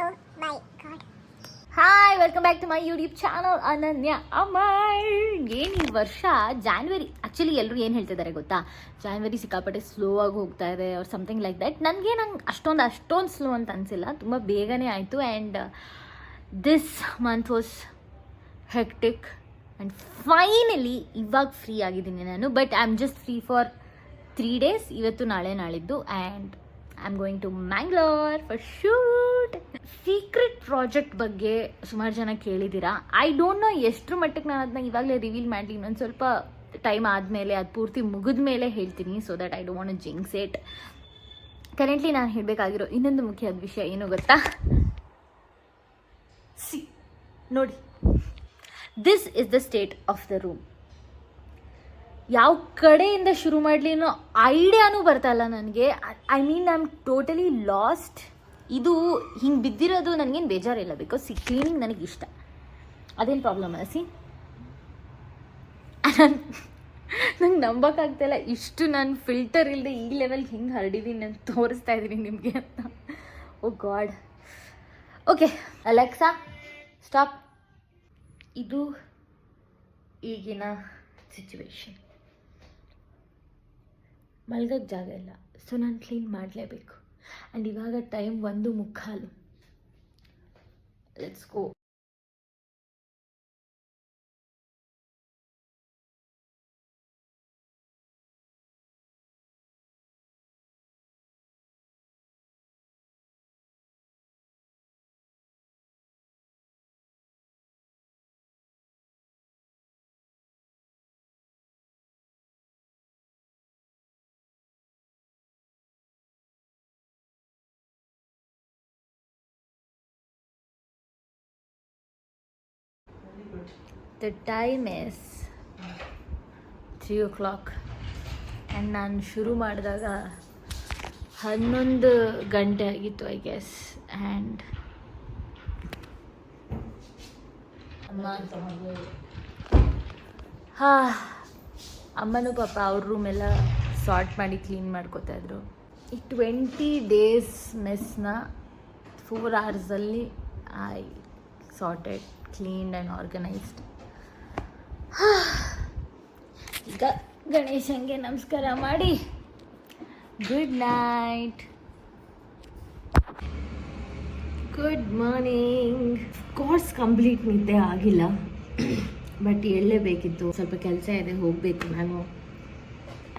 Oh my god. Hi welcome back to my YouTube channel Ananya Amar. ಏನು ಈ ವರ್ಷ January actually ಎಲ್ಲರೂ ಏನು ಹೇಳ್ತಿದ್ದಾರೆ ಗೊತ್ತಾ, ಜಾನ್ವರಿ ಸಿಕ್ಕಾಪಟ್ಟೆ ಸ್ಲೋ ಆಗಿ ಹೋಗ್ತಾ ಇದೆ ಆರ್ ಸಮಥಿಂಗ್ ಲೈಕ್ ದಟ್. ನನಗೆ ನಂಗೆ ಅಷ್ಟೊಂದು ಸ್ಲೋ ಅಂತ ಅನಿಸಿಲ್ಲ, ತುಂಬ ಬೇಗನೆ ಆಯಿತು. And this month was hectic and finally ಇವಾಗ ಫ್ರೀ ಆಗಿದ್ದೀನಿ ನಾನು. But I am just free for 3 days, ಇವತ್ತು ನಾಳೆ ನಾಳಿದ್ದು. And I am going to Mangalore for shoot. Secret project ಬಗ್ಗೆ ಸುಮಾರು ಜನ ಕೇಳಿದ್ದೀರಾ. ಐ ಡೋಂಟ್ ನೋ ಎಷ್ಟರ ಮಟ್ಟಿಗೆ ನಾನು ಅದನ್ನ ಇವಾಗಲೇ ರಿವೀಲ್ ಮಾಡಲಿ, ಇನ್ನೊಂದು ಸ್ವಲ್ಪ ಟೈಮ್ ಆದಮೇಲೆ ಅದು ಪೂರ್ತಿ ಮುಗಿದ ಮೇಲೆ ಹೇಳ್ತೀನಿ, so that I don't want to jinx it. Currently ನಾನು ಹೇಳಬೇಕಾಗಿರೋ ಇನ್ನೊಂದು ಮುಖ್ಯವಾದ ವಿಷಯ ಏನು ಗೊತ್ತಾ, ನೋಡಿ, this is the state of the room. ಯಾವ ಕಡೆಯಿಂದ ಶುರು ಮಾಡಲಿ ಅನ್ನೋ ಐಡಿಯಾನೂ ಬರ್ತಾಯಿಲ್ಲ ನನಗೆ. I mean I am totally lost. ಇದು ಹಿಂಗೆ ಬಿದ್ದಿರೋದು ನನಗೇನು ಬೇಜಾರಿಲ್ಲ, ಬಿಕಾಸ್ ಕ್ಲೀನಿಂಗ್ ನನಗೆ ಇಷ್ಟ, ಅದೇನು ಪ್ರಾಬ್ಲಮ್ ಅಲ್ಲ. ನಂಗೆ ನಂಬೋಕ್ಕಾಗ್ತಾಯಿಲ್ಲ ಇಷ್ಟು ನಾನು ಫಿಲ್ಟರ್ ಇಲ್ಲದೆ ಈ ಲೆವೆಲ್ಗೆ ಹಿಂಗೆ ಹರಡಿದ್ದೀನಿ ಅಂತ ತೋರಿಸ್ತಾ ಇದ್ದೀನಿ ನಿಮಗೆ ಅಂತ. ಓ ಗಾಡ್. Okay Alexa stop. ಇದು ಈಗಿನ ಸಿಚುವೇಶನ್. ಮಲ್ಗೋಕ್ಕೆ ಜಾಗ ಇಲ್ಲ, ಸೊ ನಾನು ಕ್ಲೀನ್ ಮಾಡಲೇಬೇಕು. ಆ್ಯಂಡ್ ಇವಾಗ time 1:15. Let's go. The time is 3 o'clock and ನಾನು ಶುರು ಮಾಡಿದಾಗ 11 ಗಂಟೆ ಆಗಿತ್ತು ಐ ಗೆಸ್. ಆ್ಯಂಡ್ ಅಮ್ಮನೂ ಪಾಪ ಅವ್ರ ರೂಮೆಲ್ಲ ಸಾರ್ಟ್ ಮಾಡಿ ಕ್ಲೀನ್ ಮಾಡ್ಕೋತಾಯಿದ್ರು. ಈ 20 days ಮೆಸ್ನ 4 hours I sorted, cleaned and organised. ಈಗ ಗಣೇಶಂಗೆ ನಮಸ್ಕಾರ ಮಾಡಿ good night, good morning. Course complete ನಿದ್ದೆ ಆಗಿಲ್ಲ, ಬಟ್ ಹೇಳಲೇಬೇಕಿತ್ತು, ಸ್ವಲ್ಪ ಕೆಲಸ ಇದೆ, ಹೋಗಬೇಕು ನಾನು.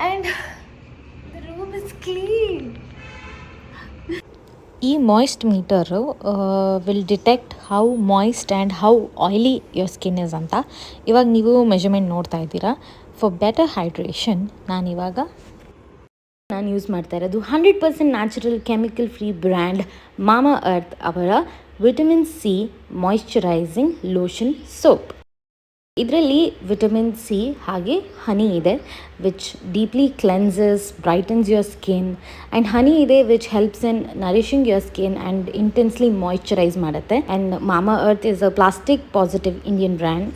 And the room is clean. ಈ moist metre will detect how moist and how oily your skin is ಅಂತ. ಇವಾಗ ನೀವು ಮೆಜರ್ಮೆಂಟ್ ನೋಡ್ತಾ ಇದ್ದೀರಾ. ಫಾರ್ ಬೆಟರ್ ಹೈಡ್ರೇಷನ್ ನಾನು ಯೂಸ್ ಮಾಡ್ತಾ ಇರೋದು 100% natural chemical free brand Mamaearth ಅವರ vitamin C moisturising lotion soap. ಇದರಲ್ಲಿ ವಿಟಮಿನ್ ಸಿ ಹಾಗೆ ಹನಿ ಇದೆ, which deeply cleanses, brightens your skin. And honey ಇದೆ which helps in nourishing your skin and intensely moisturise ಮಾಡುತ್ತೆ. And Mamaearth is a plastic positive Indian brand.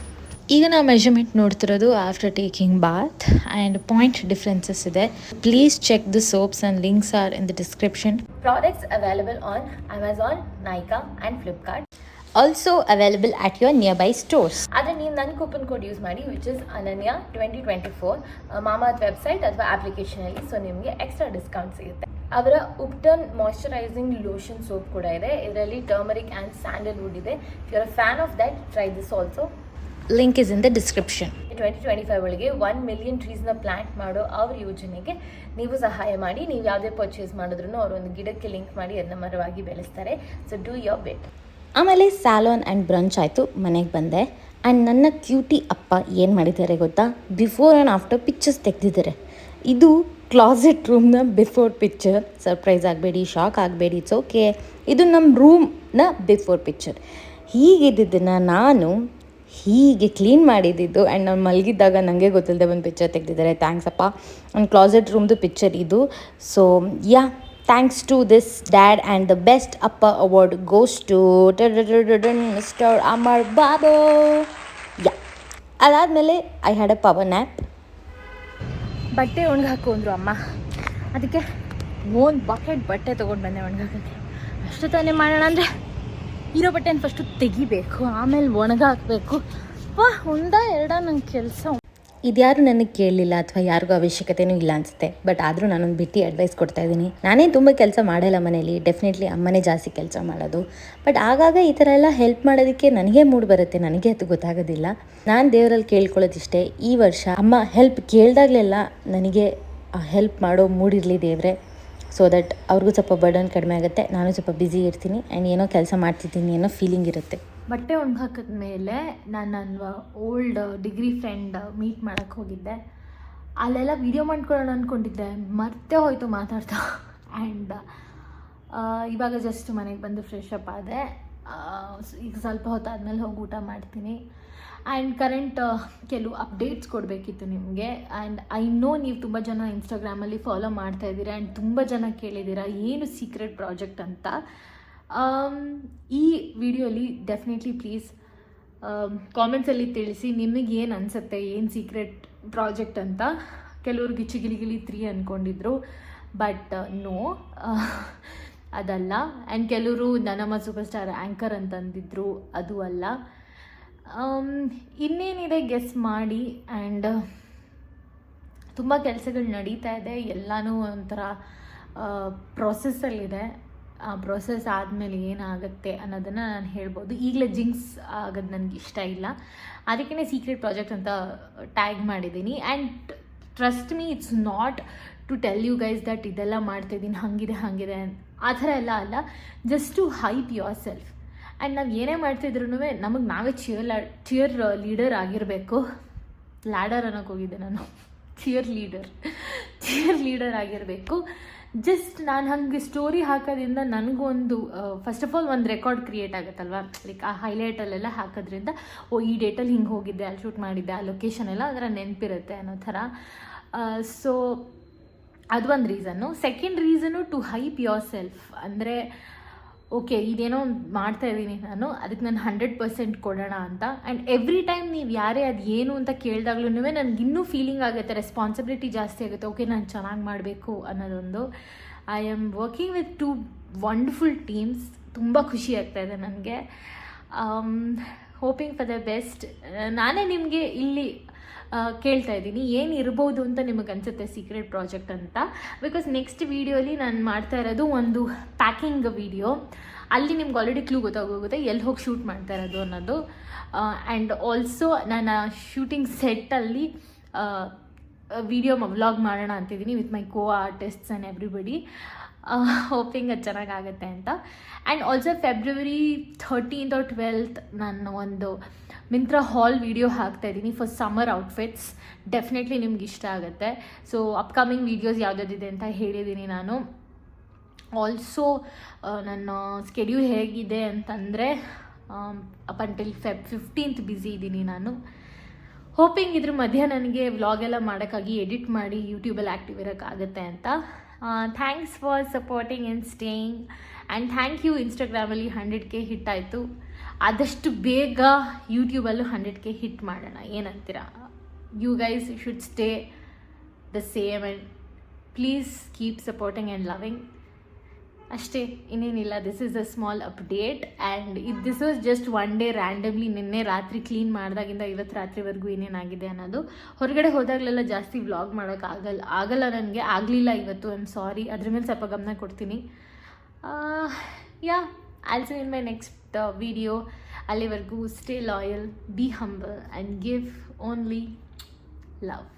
ಈಗ ನಾವು measurement ನೋಡ್ತಿರೋದು after taking bath and point differences ಇದೆ. Please check the soaps and links are in the description. Products available on Amazon, Nykaa and Flipkart. Also available at your near by stores. ಆದರೆ ನೀವು ನನ್ನ coupon code use ಮಾಡಿ, which is ಅನನ್ಯ 2024 ಮಾಮಾತ್ website ಅಥವಾ ಅಪ್ಲಿಕೇಶನಲ್ಲಿ. So ನಿಮಗೆ extra discount ಸಿಗುತ್ತೆ. ಅವರ ಉಪ್ಟನ್ ಮಾಯ್ಶ್ಚರೈಸಿಂಗ್ ಲೋಷನ್ ಸೋಪ್ ಕೂಡ ಇದೆ. ಇದರಲ್ಲಿ ಟರ್ಮರಿಕ್ ಆ್ಯಂಡ್ ಸ್ಯಾಂಡಲ್ವುಡ್ ಇದೆ. If you are a fan of that, try this also. Link is in the description. 2025 ಒಳಗೆ 1 million ಟ್ರೀಸ್ನ ಪ್ಲಾಂಟ್ ಮಾಡೋ ಅವ್ರ ಯೋಜನೆಗೆ ನೀವು ಸಹಾಯ ಮಾಡಿ. ನೀವು ಯಾವುದೇ ಪರ್ಚೇಸ್ ಮಾಡಿದ್ರು ಅವರೊಂದು ಗಿಡಕ್ಕೆ ಲಿಂಕ್ ಮಾಡಿ ಅದನ್ನ ಮರವಾಗಿ ಬೆಳೆಸ್ತಾರೆ. ಸೊ ಡೂ ಯೋರ್ ಬಿಟ್. ಆಮೇಲೆ ಸ್ಯಾಲೋನ್ ಆ್ಯಂಡ್ ಬ್ರಂಚ್ ಆಯಿತು, ಮನೆಗೆ ಬಂದೆ. ಆ್ಯಂಡ್ ನನ್ನ ಕ್ಯೂಟಿ ಅಪ್ಪ ಏನು ಮಾಡಿದ್ದಾರೆ ಗೊತ್ತಾ, ಬಿಫೋರ್ ಆ್ಯಂಡ್ ಆಫ್ಟರ್ ಪಿಕ್ಚರ್ಸ್ ತೆಗೆದಿದ್ದಾರೆ. ಇದು ಕ್ಲಾಸೆಟ್ ರೂಮ್ನ ಬಿಫೋರ್ ಪಿಕ್ಚರ್. ಸರ್ಪ್ರೈಸ್ ಆಗಬೇಡಿ, ಶಾಕ್ ಆಗಬೇಡಿ, ಇಟ್ಸ್ ಓಕೆ. ಇದು ನಮ್ಮ ರೂಮ್ನ ಬಿಫೋರ್ ಪಿಕ್ಚರ್. ಹೀಗಿದ್ದನ್ನು ನಾನು ಹೀಗೆ ಕ್ಲೀನ್ ಮಾಡಿದ್ದು. ಆ್ಯಂಡ್ ನಾನು ಮಲಗಿದ್ದಾಗ ನನಗೆ ಗೊತ್ತಿಲ್ಲದೆ ಒಂದು ಪಿಕ್ಚರ್ ತೆಗೆದಿದ್ದಾರೆ. ಥ್ಯಾಂಕ್ಸ್ ಅಪ್ಪ. ಆ್ಯಂಡ್ ಕ್ಲಾಸೆಟ್ ರೂಮ್ದು ಪಿಕ್ಚರ್ ಇದು. So yeah, thanks to this dad, and the best upper award goes to Mr. Amar Babu. Yeah. ಅದಾದಮೇಲೆ I had a power nap. ಬಟ್ಟೆ ಒಣಗಾಕು ಅಂದರು ಅಮ್ಮ, ಅದಕ್ಕೆ ಒಂದು ಬಕೆಟ್ ಬಟ್ಟೆ ತೊಗೊಂಡು ಬಂದೆ ಒಣಗಾಕೋಕ್ಕೆ. ಅಷ್ಟು ತಾನೇ ಮಾಡೋಣ ಅಂದರೆ ಇರೋ ಬಟ್ಟೆನ ಫಸ್ಟು ತೆಗಿಬೇಕು, ಆಮೇಲೆ ಒಣಗಾಕಬೇಕು. ಒಂದ ಎರಡ ನನ್ನ ಕೆಲಸ. ಇದ್ಯಾರು ನನಗೆ ಕೇಳಲಿಲ್ಲ ಅಥವಾ ಯಾರಿಗೂ ಅವಶ್ಯಕತೆಯೂ ಇಲ್ಲ ಅನಿಸುತ್ತೆ. ಬಟ್ ಆದರೂ ನಾನೊಂದು ಬಿಟ್ಟು ಅಡ್ವೈಸ್ ಕೊಡ್ತಾ ಇದ್ದೀನಿ. ನಾನೇನು ತುಂಬ ಕೆಲಸ ಮಾಡಲ್ಲ ಮನೇಲಿ, ಡೆಫಿನೆಟ್ಲಿ ಅಮ್ಮನೇ ಜಾಸ್ತಿ ಕೆಲಸ ಮಾಡೋದು. ಬಟ್ ಆಗಾಗ ಈ ಥರ ಎಲ್ಲ ಹೆಲ್ಪ್ ಮಾಡೋದಕ್ಕೆ ನನಗೆ ಮೂಡ್ ಬರುತ್ತೆ, ನನಗೆ ಅದು ಗೊತ್ತಾಗೋದಿಲ್ಲ. ನಾನು ದೇವರಲ್ಲಿ ಕೇಳ್ಕೊಳ್ಳೋದಿಷ್ಟೇ, ಈ ವರ್ಷ ಅಮ್ಮ ಹೆಲ್ಪ್ ಕೇಳಿದಾಗಲೆಲ್ಲ ನನಗೆ ಹೆಲ್ಪ್ ಮಾಡೋ ಮೂಡಿರಲಿ ದೇವರೇ. ಸೊ ದಟ್ ಅವ್ರಿಗೂ ಸ್ವಲ್ಪ ಬರ್ಡನ್ ಕಡಿಮೆ ಆಗುತ್ತೆ, ನಾನು ಸ್ವಲ್ಪ ಬ್ಯುಸಿ ಇರ್ತೀನಿ ಆ್ಯಂಡ್ ಏನೋ ಕೆಲಸ ಮಾಡ್ತಿದ್ದೀನಿ ಅನ್ನೋ ಫೀಲಿಂಗ್ ಇರುತ್ತೆ. ಬಟ್ಟೆ ಒಣಗಾಕಿದ ಮೇಲೆ ನಾನು ನನ್ನ ಓಲ್ಡ್ ಡಿಗ್ರಿ ಫ್ರೆಂಡ್ ಮೀಟ್ ಮಾಡೋಕ್ಕೆ ಹೋಗಿದ್ದೆ. ಅಲ್ಲೆಲ್ಲ ವೀಡಿಯೋ ಮಾಡ್ಕೊಳ್ಳೋಣ ಅಂದ್ಕೊಂಡಿದ್ದೆ, ಮರ್ತೇ ಹೋಯಿತು ಮಾತಾಡ್ತಾ. ಆ್ಯಂಡ್ ಇವಾಗ ಜಸ್ಟ್ ಮನೆಗೆ ಬಂದು ಫ್ರೆಶ್ ಅಪ್ ಆದೆ. ಈಗ ಸ್ವಲ್ಪ ಹೊತ್ತಾದ್ಮೇಲೆ ಹೋಗಿ ಊಟ ಮಾಡ್ತೀನಿ. ಆ್ಯಂಡ್ ಕರೆಂಟ್ ಕೆಲವು ಅಪ್ಡೇಟ್ಸ್ ಕೊಡಬೇಕಿತ್ತು ನಿಮಗೆ. ಆ್ಯಂಡ್ ಐ ನೋ ನೀವು ತುಂಬ ಜನ ಇನ್ಸ್ಟಾಗ್ರಾಮಲ್ಲಿ ಫಾಲೋ ಮಾಡ್ತಾಯಿದ್ದೀರಾ ಆ್ಯಂಡ್ ತುಂಬ ಜನ ಕೇಳಿದ್ದೀರಾ ಏನು ಸೀಕ್ರೆಟ್ ಪ್ರಾಜೆಕ್ಟ್ ಅಂತ. ಈ ವಿಡಿಯೋಲಿ ಡೆಫಿನೆಟ್ಲಿ ಪ್ಲೀಸ್ ಕಾಮೆಂಟ್ಸಲ್ಲಿ ತಿಳಿಸಿ ನಿಮಗೆ ಏನು ಅನಿಸುತ್ತೆ, ಏನು ಸೀಕ್ರೆಟ್ ಪ್ರಾಜೆಕ್ಟ್ ಅಂತ. ಕೆಲವ್ರು ಗಿಲಿ 3 ಅಂದ್ಕೊಂಡಿದ್ರು, ಬಟ್ ನೋ, ಅದಲ್ಲ. ಆ್ಯಂಡ್ ಕೆಲವರು ನನ್ನಮ್ಮ ಸೂಪರ್ ಸ್ಟಾರ್ ಆ್ಯಂಕರ್ ಅಂತಂದಿದ್ರು, ಅದು ಅಲ್ಲ. ಇನ್ನೇನಿದೆ ಗೆಸ್ ಮಾಡಿ. ಆ್ಯಂಡ್ ತುಂಬ ಕೆಲಸಗಳು ನಡೀತಾ ಇದೆ, ಎಲ್ಲನೂ ಒಂಥರ ಪ್ರೊಸೆಸ್ಸಲ್ಲಿದೆ. ಆ ಪ್ರೊಸೆಸ್ ಆದಮೇಲೆ ಏನಾಗುತ್ತೆ ಅನ್ನೋದನ್ನು ನಾನು ಹೇಳ್ಬೋದು. ಈಗಲೇ ಜಿಂಕ್ಸ್ ಆಗೋದು ನನಗೆ ಇಷ್ಟ ಇಲ್ಲ, ಅದಕ್ಕೇ ಸೀಕ್ರೆಟ್ ಪ್ರಾಜೆಕ್ಟ್ ಅಂತ ಟ್ಯಾಗ್ ಮಾಡಿದ್ದೀನಿ. And trust me, it's not to tell you guys that ಇದೆಲ್ಲ ಮಾಡ್ತಾಯಿದ್ದೀನಿ ಹಾಗಿದೆ ಆ ಥರ ಎಲ್ಲ ಅಲ್ಲ. Just to hype yourself. And ನಾವು ಏನೇ ಮಾಡ್ತಿದ್ರು ನಮಗೆ ನಾವೇ ಚಿಯರ್ ಲೀಡರ್ ಆಗಿರಬೇಕು. ಲ್ಯಾಡರ್ ಅನ್ನೋಕೆ ಹೋಗಿದ್ದೆ ನಾನು, ಚಿಯರ್ ಲೀಡರ್ ಆಗಿರಬೇಕು. ಜಸ್ಟ್ ನಾನು ಹಾಗೆ ಸ್ಟೋರಿ ಹಾಕೋದ್ರಿಂದ ನನಗೊಂದು ಫಸ್ಟ್ ಆಫ್ ಆಲ್ ಒಂದು ರೆಕಾರ್ಡ್ ಕ್ರಿಯೇಟ್ ಆಗುತ್ತಲ್ವ. ಲೈಕ್ ಆ ಹೈಲೈಟಲ್ಲೆಲ್ಲ ಹಾಕೋದ್ರಿಂದ ಈ ಡೇಟಲ್ಲಿ ಹಿಂಗೆ ಹೋಗಿದ್ದೆ, ಅಲ್ಲಿ ಶೂಟ್ ಮಾಡಿದ್ದೆ, ಆ ಲೊಕೇಶನ್ ಎಲ್ಲ ಅದರ ನೆನಪಿರುತ್ತೆ ಅನ್ನೋ ಥರ. ಸೊ ಅದು ಒಂದು reason. Second reason to hype yourself. ಅಂದರೆ ಓಕೆ, ಇದೇನೋ ಮಾಡ್ತಾಯಿದ್ದೀನಿ ನಾನು, ಅದಕ್ಕೆ ನಾನು 100% ಕೊಡೋಣ ಅಂತ. ಆ್ಯಂಡ್ ಎವ್ರಿ ಟೈಮ್ ನೀವು ಯಾರೇ ಅದು ಏನು ಅಂತ ಕೇಳಿದಾಗ್ಲೂ ನನಗೆ ಇನ್ನೂ ಫೀಲಿಂಗ್ ಆಗುತ್ತೆ, ರೆಸ್ಪಾನ್ಸಿಬಿಲಿಟಿ ಜಾಸ್ತಿ ಆಗುತ್ತೆ. ಓಕೆ, ನಾನು ಚೆನ್ನಾಗಿ ಮಾಡಬೇಕು ಅನ್ನೋದೊಂದು. I am working with 2 wonderful teams. ತುಂಬ ಖುಷಿ ಆಗ್ತಾಯಿದೆ ನನಗೆ. Hoping for the best. ನಾನೇ ನಿಮಗೆ ಇಲ್ಲಿ ಕೇಳ್ತಾ ಇದ್ದೀನಿ ಏನಿರ್ಬೋದು ಅಂತ ನಿಮಗೆ ಅನಿಸುತ್ತೆ ಸೀಕ್ರೆಟ್ ಪ್ರಾಜೆಕ್ಟ್ ಅಂತ. ಬಿಕಾಸ್ ನೆಕ್ಸ್ಟ್ ವೀಡಿಯೋಲಿ ನಾನು ಮಾಡ್ತಾ ಇರೋದು ಒಂದು ಪ್ಯಾಕಿಂಗ್ ವೀಡಿಯೋ. ಅಲ್ಲಿ ನಿಮ್ಗೆ ಆಲ್ರೆಡಿ ಕ್ಲೂ ಗೊತ್ತಾಗೋಗುತ್ತೆ ಎಲ್ಲಿ ಹೋಗಿ ಶೂಟ್ ಮಾಡ್ತಾ ಇರೋದು ಅನ್ನೋದು. ಆ್ಯಂಡ್ ಆಲ್ಸೋ ನಾನು ಶೂಟಿಂಗ್ ಸೆಟ್ಟಲ್ಲಿ ವಿಡಿಯೋ ವ್ಲಾಗ್ ಮಾಡೋಣ ಅಂತಿದ್ದೀನಿ with my co artists and everybody. Hoping ಅದು ಚೆನ್ನಾಗಾಗುತ್ತೆ ಅಂತ. And also February 13th or 12th ನಾನು ಒಂದು ಮಿಂತ್ರಾ ಹಾಲ್ ವಿಡಿಯೋ ಹಾಕ್ತಾಯಿದ್ದೀನಿ ಫಾರ್ ಸಮ್ಮರ್ ಔಟ್ಫಿಟ್ಸ್. ಡೆಫಿನೆಟ್ಲಿ ನಿಮ್ಗೆ ಇಷ್ಟ ಆಗುತ್ತೆ. ಸೊ ಅಪ್ಕಮಿಂಗ್ ವೀಡಿಯೋಸ್ ಯಾವುದಿದೆ ಅಂತ ಹೇಳಿದ್ದೀನಿ ನಾನು. ಆಲ್ಸೋ ನನ್ನ ಸ್ಕೆಡ್ಯೂಲ್ ಹೇಗಿದೆ ಅಂತಂದರೆ up until Feb 15th busy ಇದ್ದೀನಿ ನಾನು. ಹೋಪಿಂಗ್ ಇದ್ರ ಮಧ್ಯೆ ನನಗೆ ವ್ಲಾಗೆಲ್ಲ ಮಾಡೋಕ್ಕಾಗಿ ಎಡಿಟ್ ಮಾಡಿ ಯೂಟ್ಯೂಬಲ್ಲಿ ಆ್ಯಕ್ಟಿವ್ ಇರೋಕ್ಕಾಗುತ್ತೆ ಅಂತ. Thanks for supporting and staying. And thank you. ಇನ್ಸ್ಟಾಗ್ರಾಮಲ್ಲಿ 100K ಹಿಟ್ ಆಯಿತು. ಆದಷ್ಟು ಬೇಗ ಯೂಟ್ಯೂಬಲ್ಲೂ 100K ಹಿಟ್ ಮಾಡೋಣ, ಏನಂತೀರಾ? You guys should stay the same and please keep supporting and loving. ಅಷ್ಟೇ, ಇನ್ನೇನಿಲ್ಲ. This is a small update. And this was just one day randomly. ನಿನ್ನೆ ರಾತ್ರಿ ಕ್ಲೀನ್ ಮಾಡಿದಾಗಿಂದ ಇವತ್ತು ರಾತ್ರಿವರೆಗೂ ಏನೇನಾಗಿದೆ ಅನ್ನೋದು. ಹೊರಗಡೆ ಹೋದಾಗಲೆಲ್ಲ ಜಾಸ್ತಿ ವ್ಲಾಗ್ ಮಾಡೋಕ್ಕಾಗಲ್ಲ ನನಗೆ, ಆಗಲಿಲ್ಲ ಇವತ್ತು. I am sorry. ಅದ್ರ ಮೇಲೆ ಸ್ವಲ್ಪ ಗಮನ ಕೊಡ್ತೀನಿ. ಯಾ, I'll see you in my next video. ಅಲ್ಲಿವರೆಗೂ stay loyal, be humble and give only love.